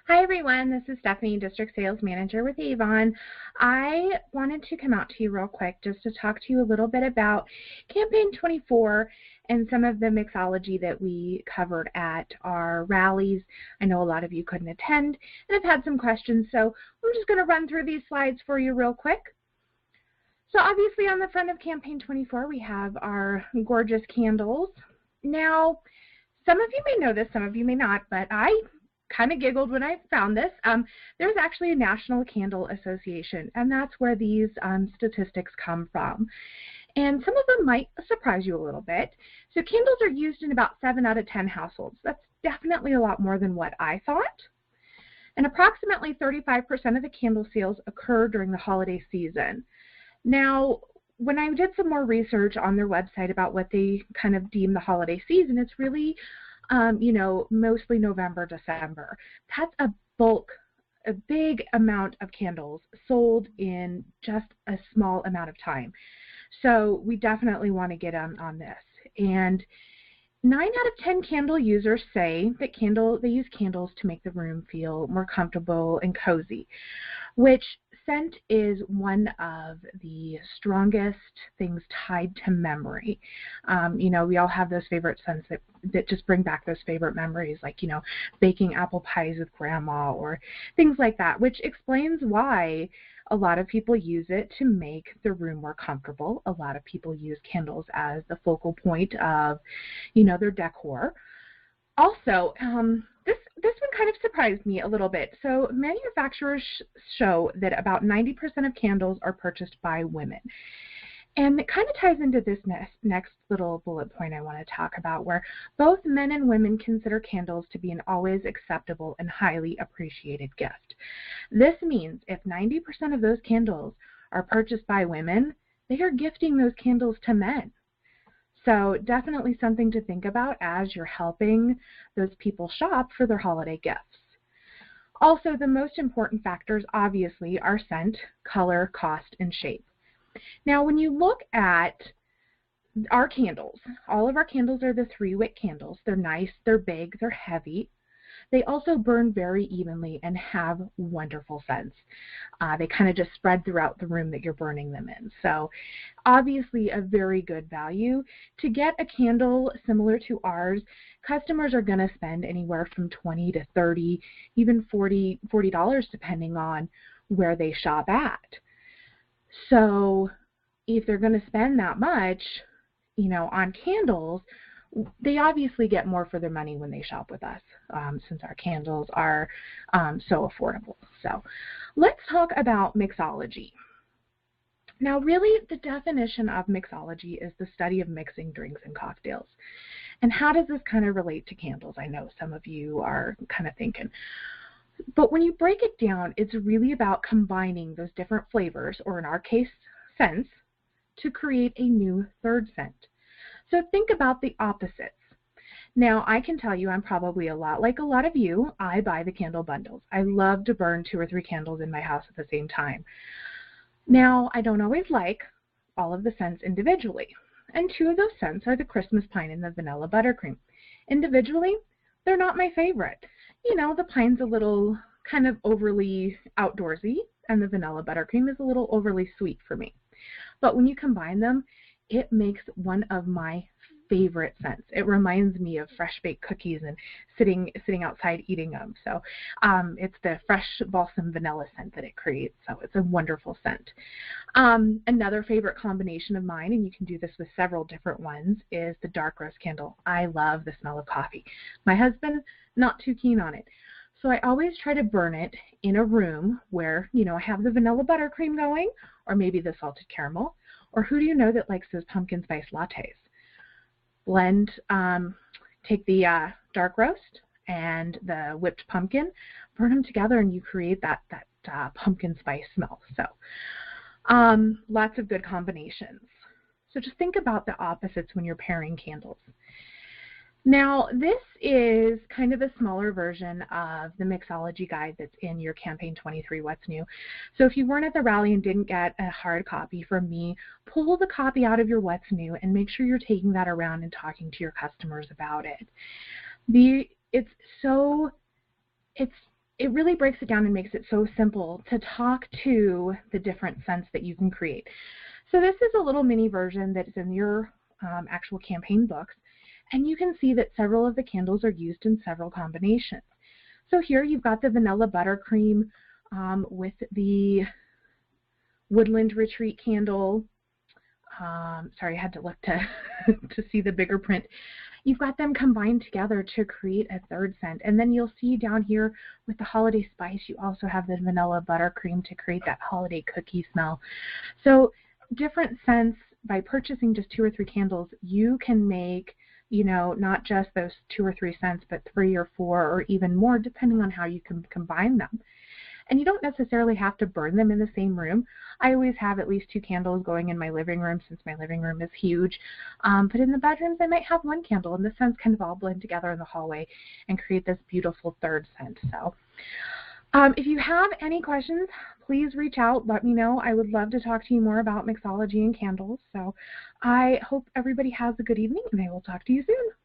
Hi everyone, this is Stephanie, District Sales Manager with Avon. I wanted to come out to you real quick just to talk to you a little bit about Campaign 24 and some of the mixology that we covered at our rallies. I know a lot of you couldn't attend and have had some questions, so we're just going to run through these slides for you real quick. So obviously on the front of Campaign 24 we have our gorgeous candles. Now, some of you may know this, some of you may not, but I kind of giggled when I found this. There's actually a National Candle Association, and that's where these statistics come from. And some of them might surprise you a little bit. So candles are used in about 7 out of 10 households. That's definitely a lot more than what I thought. And approximately 35% of the candle sales occur during the holiday season. Now, when I did some more research on their website about what they kind of deem the holiday season, it's really mostly November, December. That's a big amount of candles sold in just a small amount of time. So we definitely want to get on this. And 9 out of 10 candle users say that they use candles to make the room feel more comfortable and cozy, which scent is one of the strongest things tied to memory. We all have those favorite scents that just bring back those favorite memories, like, baking apple pies with grandma or things like that, which explains why a lot of people use it to make the room more comfortable. A lot of people use candles as the focal point of, their decor. Also, this one kind of surprised me a little bit. So manufacturers show that about 90% of candles are purchased by women. And it kind of ties into this next little bullet point I want to talk about, where both men and women consider candles to be an always acceptable and highly appreciated gift. This means if 90% of those candles are purchased by women, they are gifting those candles to men. So definitely something to think about as you're helping those people shop for their holiday gifts. Also, the most important factors obviously are scent, color, cost, and shape. Now, when you look at our candles, all of our candles are the 3-wick candles. They're nice, they're big, they're heavy. They also burn very evenly and have wonderful scents. They kind of just spread throughout the room that you're burning them in. So obviously a very good value. To get a candle similar to ours, customers are going to spend anywhere from $20 to $30, even $40 depending on where they shop at. So if they're going to spend that much, on candles, they obviously get more for their money when they shop with us, since our candles are so affordable. So let's talk about mixology. Now, really, the definition of mixology is the study of mixing drinks and cocktails. And how does this kind of relate to candles? I know some of you are kind of thinking. But when you break it down, it's really about combining those different flavors, or in our case, scents, to create a new third scent. So think about the opposites. Now, I can tell you I'm probably a lot like a lot of you. I buy the candle bundles. I love to burn 2 or 3 candles in my house at the same time. Now, I don't always like all of the scents individually. And 2 of those scents are the Christmas pine and the vanilla buttercream. Individually, they're not my favorite. The pine's a little kind of overly outdoorsy, and the vanilla buttercream is a little overly sweet for me. But when you combine them, it makes one of my favorite scents. It reminds me of fresh baked cookies and sitting outside eating them. So it's the fresh balsam vanilla scent that it creates. So it's a wonderful scent. Another favorite combination of mine, and you can do this with several different ones, is the dark roast candle. I love the smell of coffee. My husband, not too keen on it. So I always try to burn it in a room where, I have the vanilla buttercream going, or maybe the salted caramel, or who do you know that likes those pumpkin spice lattes? Blend, take the dark roast and the whipped pumpkin, burn them together, and you create that pumpkin spice smell. So lots of good combinations. So just think about the opposites when you're pairing candles. Now, this is kind of a smaller version of the mixology guide that's in your Campaign 23 What's New. So if you weren't at the rally and didn't get a hard copy from me, pull the copy out of your What's New and make sure you're taking that around and talking to your customers about it. It's it really breaks it down and makes it so simple to talk to the different scents that you can create. So this is a little mini version that is in your actual campaign books, and you can see that several of the candles are used in several combinations. So here you've got the vanilla buttercream with the woodland retreat candle. Sorry, I had to look to to see the bigger print. You've got them combined together to create a third scent. And then you'll see down here with the holiday spice, you also have the vanilla buttercream to create that holiday cookie smell. So different scents, by purchasing just 2 or 3 candles, you can make, you know, not just those 2 or 3 scents, but 3 or 4 or even more, depending on how you can combine them. And you don't necessarily have to burn them in the same room. I always have at least 2 candles going in my living room, since my living room is huge. But in the bedrooms, I might have 1 candle, and the scents kind of all blend together in the hallway and create this beautiful third scent. So if you have any questions, please reach out. Let me know. I would love to talk to you more about mixology and candles. So I hope everybody has a good evening, and I will talk to you soon.